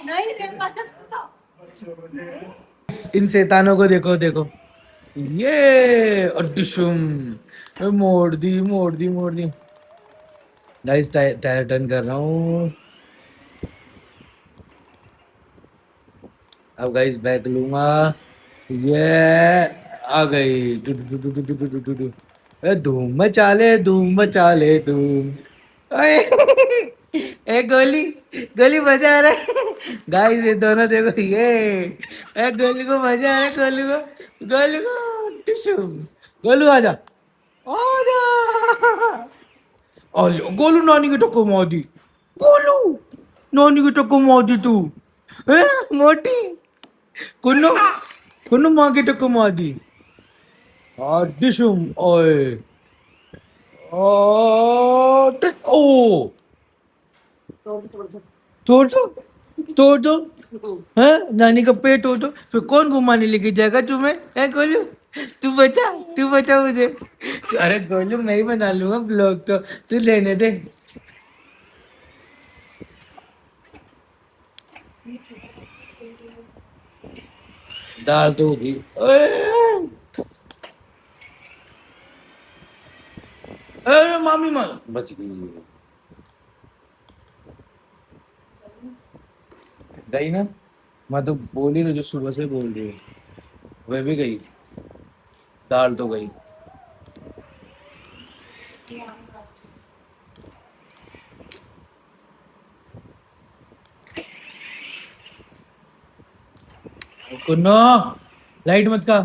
नहीं रे मदद तो इन शैतानों को देखो देखो ये अड्डुशुम मोड़ दी गाइस टायर टर्न कर रहा हूँ अब गाइस बैक लूंगा ये आ गई डू ए धूम मचा ले धूम ओए ए गोली गोली मजा आ रहा है गाइस ये दोनों देखो ये ए गोली को मजा आ रहा है गोली को टिशुम गोलू आजा आजा अरे गोलू नानी की टक्कर मार दी गोलू नानी की टक्कर मार दी तू हैं मोटी कुन्नू कुन्नू माँ की टक्कर मार दी और डिशुम ओए ओ तोड़ दो तोड़ दो हैं नानी का पेट तोड़ दो फिर कौन घुमाने लेके जाएगा तुम्हें है गोलू तू बता मुझे अरे गोलू मैं ही बना लूंगा ब्लॉग तो तू लेने दे दाल तो होगी अरे मामी माँ बच गई ना मैं तो बोल ही रही जो सुबह से बोल रही हूँ वह भी गई दाल तो गई कुन्नो लाइट मत का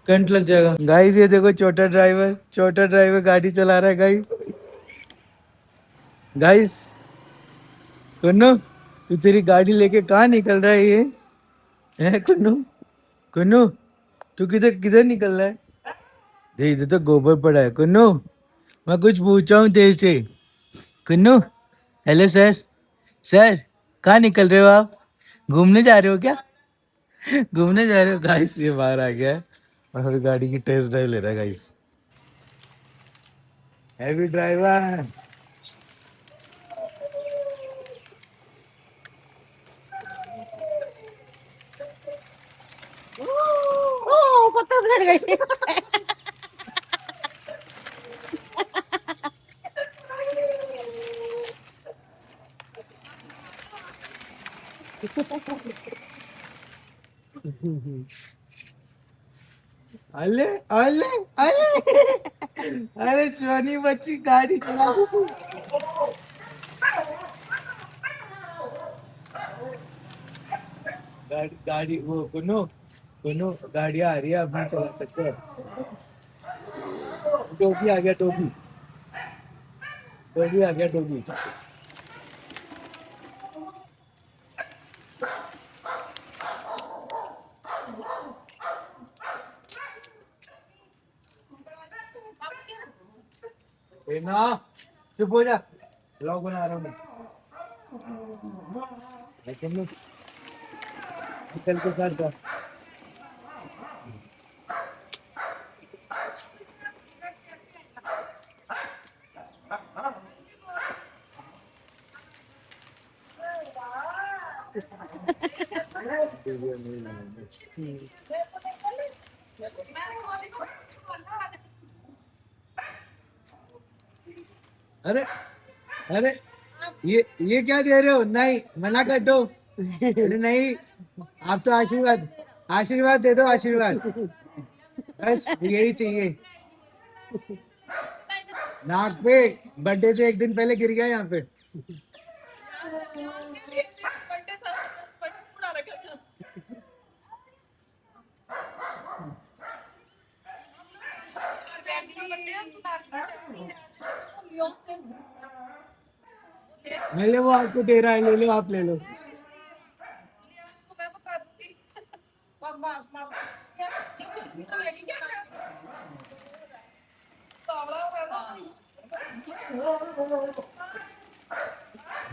करंट लग जाएगा गाइस ये देखो छोटा ड्राइवर गाड़ी चला रहा है गाइस कुन्नो तू तेरी गाड़ी लेके कहाँ निकल रहा है ये है कुन्नू तू किधर किधर निकल रहा है देख इधर तो गोबर पड़ा है कुन्नू मैं कुछ पूछा हूँ तेरे से कुन्नू हेलो सर कहाँ निकल रहे हो आप घूमने जा रहे हो क्या घूमने जा रहे हो गाइस ये बाहर आ गया है और हमारी गाड़ी की टेस्ट ड्राइव ले रहा है गाइस हैवी ड्राइवर ओ पत्थर लड़ गई अले अले अले अरे चोनी बच्ची गाड़ी चला गाड़ी वो कुनो गाड़ी आ रही है अब नहीं चला सकते टोपी आ गया टोपी आ गया टोपी ना चुप हो जा ब्लॉग बना रहा हूँ मैं निकल के साथ जा अरे अरे ये क्या दे रहे हो नहीं मना कर दो अरे नहीं आप तो आशीर्वाद दे दो आशीर्वाद बस यही चाहिए नाक पे बर्थडे से एक दिन पहले गिर गया यहाँ पे मैं ले वो आपको दे रहा है ले लो आप ले लो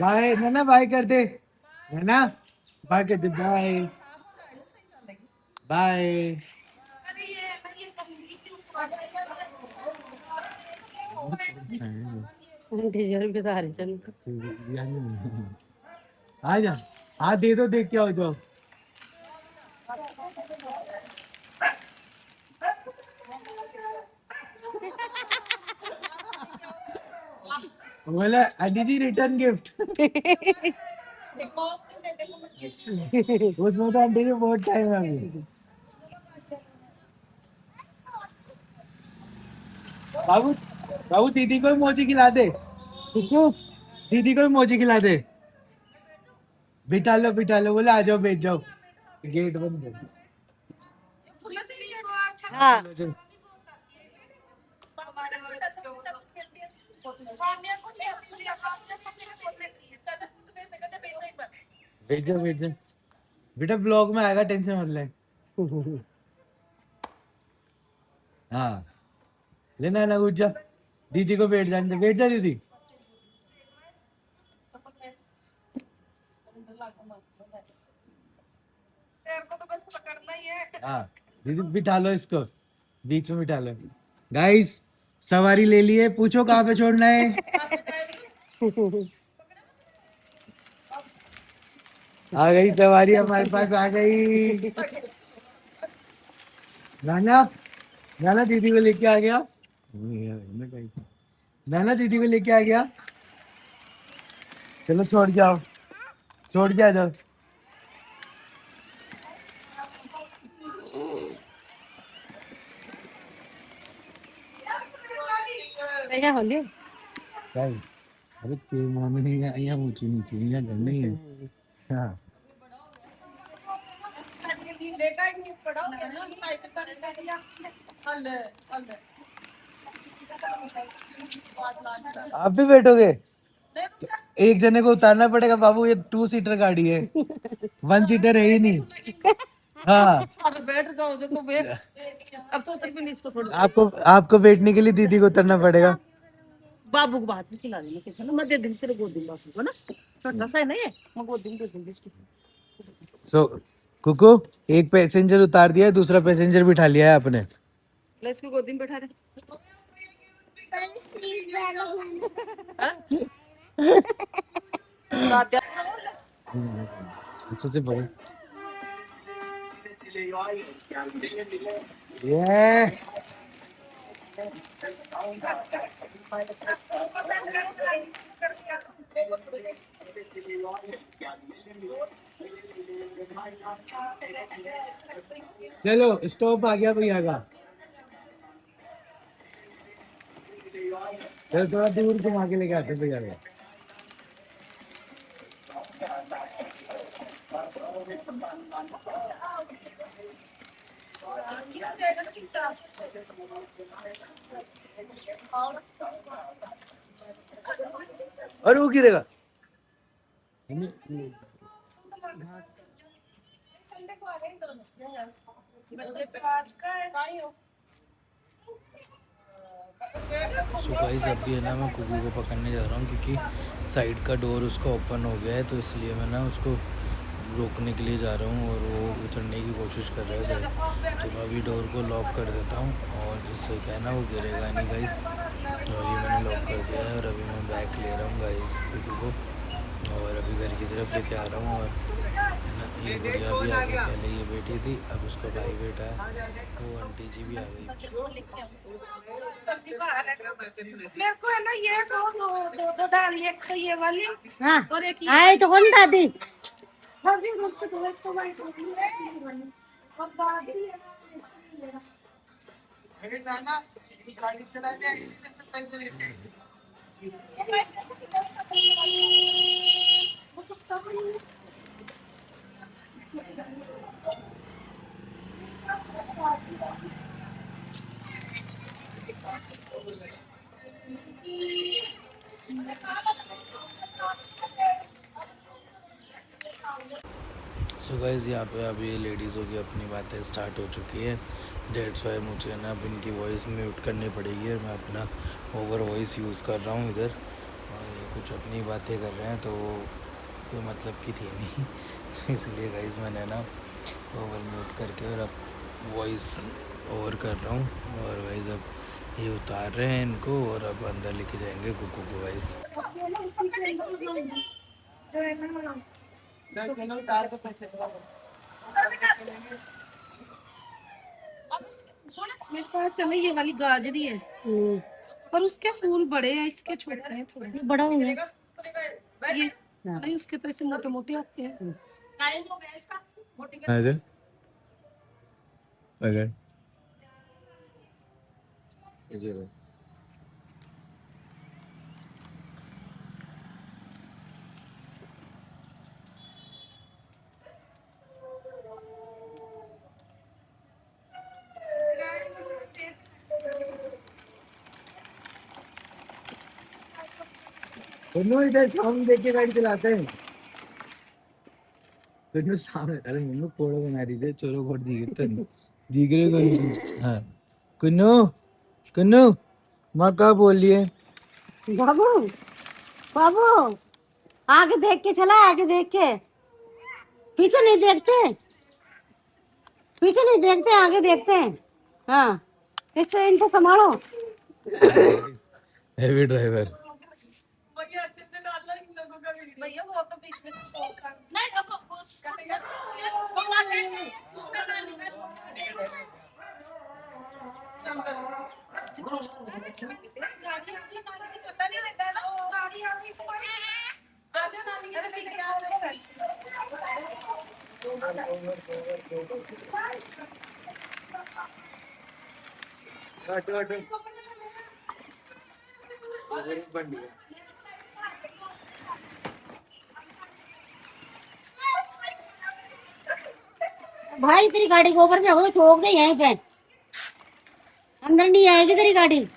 बाय नैना बाय कर दे नैना बाय कर दे बाय बाय आ जा हाँ दे दो, देख के आओ जाओ। बोला आंटी जी रिटर्न गिफ्ट। उसमें तो आंटी जी बहुत टाइम है अभी। बाबू, बाबू दीदी को मोची खिला दे। कुकू, दीदी को मोची खिला दे। बिठा लो, बोले आ जाओ, बैठ जाओ। गेट बंद कर। हाँ बैठ जाओ, बैठ जाओ। बेटा ब्लॉग में आएगा, टेंशन मत ले। हाँ लेना ना, उठ जा। दीदी को बैठ जाने दे, बैठ जा दीदी। हाँ दीदी बिठा लो इसको, बीच में बिठा लो। गाइस सवारी ले लिए, पूछो कहाँ पे छोड़ना है। आ गई सवारी, हमारे पास आ गई। नाना, नाना दीदी को लेके आ गया। नाना दीदी को लेके आ गया। चलो छोड़ के आओ, छोड़ के आ जाओ। क्या होली भाई अरे के मामे नहीं है, यहाँ ऊंची नीचे यहाँ घर नहीं है। हाँ आप भी बैठोगे? एक जने को उतारना पड़ेगा बाबू, ये 2 सीटर गाड़ी है, 1 सीटर है ही नहीं। हाँ सारे बैठ जाओ जो तो बैठ। अब तो तक भी नहीं इसको थोड़ा आपको आपको बैठने के लिए दीदी को उतरना पड़ेगा। बाबू को बात भी खिला देना किसी ना, मैं दे दूंगी तेरे गोदी में बाबू को ना, छोटा सा है ना ये, मैं गोदी में दे दूंगी इसको। सो कुकू, एक पैसेंजर उतार दिया है, दूसरा पैसेंजर बिठा लिया है आपने। ले इसको गोदी में बैठा दे। हाँ? रात अच्छे से बोलो। ये चलो स्टॉप आ गया भैया का। चलो थोड़ा दूर घुमा के लेके आते भैया को। और वो गिरेगा। सो गाइस अभी है ना मैं कुकू को पकड़ने जा रहा हूँ, क्योंकि साइड का डोर उसका ओपन हो गया है, तो इसलिए मैं ना उसको रोकने के लिए जा रहा हूँ और वो उतरने की कोशिश कर रहा है शायद। तो मैं अभी डोर को लॉक कर देता हूँ, और जिससे क्या है ना वो गिरेगा नहीं गाइस। और ये मैंने लॉक कर दिया है, और अभी मैं बैग ले रहा हूँ गाइस कुकू को, और अभी घर की तरफ लेके आ रहा हूँ। और है ना ये गुड़िया भी आ गई, पहले ये बेटी थी, अब उसका भाई बेटा है, वो आंटी जी भी आ गई। मेरे को है ना ये दो डाल, एक तो ये वाली हाँ और एक आए तो कौन दादी भाभी मुझको दो, एक तो वाइट होती है और दादी है ना। सो गाइज़ यहाँ पे अभी लेडीज़ों की अपनी बातें स्टार्ट हो चुकी है। डेट्स वाई मुझे ना अब इनकी वॉइस म्यूट करनी पड़ेगी, और मैं अपना ओवर वॉइस यूज़ कर रहा हूँ इधर। और ये कुछ अपनी बातें कर रहे हैं, तो कोई मतलब की थी नहीं। तो इसलिए गाइज़ मैंने ना ओवर म्यूट करके और अब वॉइस ओवर कर रहा हूँ। और गाइज़ अब ये उतार रहे हैं इनको, और अब अंदर लेके जाएंगे कुकू को गाइज़। चलो कार पे पैसे मेरे पास है ना ये वाली गाजरी है, पर उसके फूल बड़े हैं, इसके छोटे हैं थोड़े। बड़ा है ये नहीं, उसके तो ऐसे मोटे मोटे आते हैं। टाइम हो गया इसका मोटी के अगर अगर दोनों इधर सामने देख के गाड़ी चलाते हैं। दोनों सामने अरे मम्मी कोड़ो बना रही थी चोरो कोड दी गई दिख रहे को हाँ कुन्नू कुन्नू माँ क्या बोल रही है बाबू बाबू आगे देख के चला, आगे देख के, पीछे नहीं देखते, पीछे नहीं देखते, आगे देखते हैं। हाँ इस ट्रेन को संभालो। हेवी ड्राइवर भैया अच्छे से डालना इन लोगों का वीडियो। भैया वो तो बीच में छोड़ कर नहीं अब काटेगा उसको मार देंगे, उसका ना निकाल। गाड़ी आगे नाली की पता नहीं रहता है ना, गाड़ी आगे आजा नाली के लेके आ रहे हैं। भाई तेरी गाड़ी के ऊपर से हो ठोक दे यहीं पे, अंदर नहीं आएगी तेरी गाड़ी।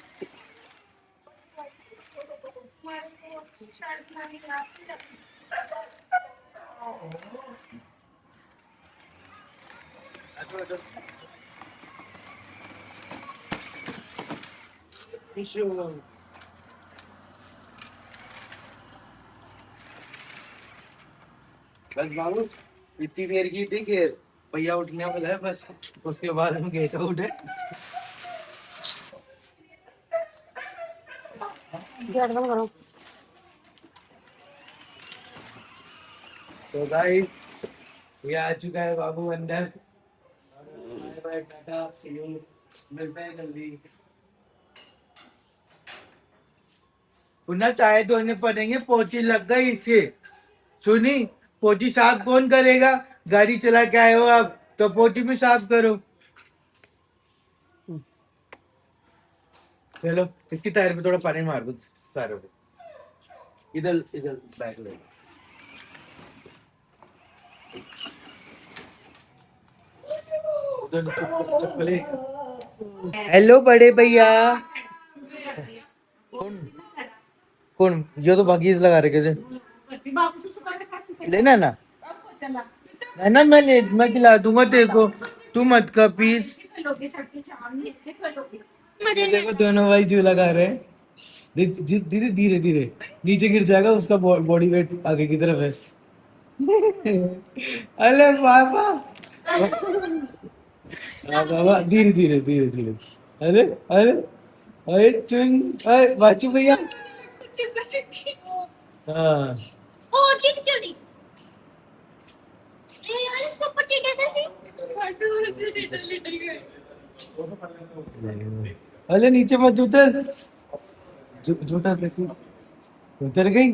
बस बाबू इतनी देर की थी कि भैया उठने वाला है बस उसके बाद हम गेट आउट है गेट बंद करो। तो गाइस ये आ चुका है बाबू अंदर। Bye bye tata see you, मिलते हैं जल्दी। पुनः चाय धोने पड़ेंगे, पोछी लग गई इससे। सुनी पोछी साफ कौन करेगा, गाड़ी चला के आए हो आप तो पोछी भी साफ करो। चलो इसकी टायर पे थोड़ा पानी मार दो सारों को। इधर इधर बैक ले हेलो बड़े भैया। कौन कौन ये तो भागीज लगा रखे थे। लेना ना है ना, मैं खिला दूंगा तेरे को, तू मत का पीस। देखो दोनों भाई झूला खा रहे हैं। धीरे धीरे धीरे नीचे गिर जाएगा, उसका बॉडी वेट आगे की तरफ है। अरे बाबा बाबा धीरे धीरे धीरे धीरे। अरे अरे अरे चुन अरे बाचू भैया। हाँ ओ चीटी चढ़ी ये यार, इसको ऊपर चीटी चढ़ी। अरे नीचे मत उतर, झूठा उतर गई।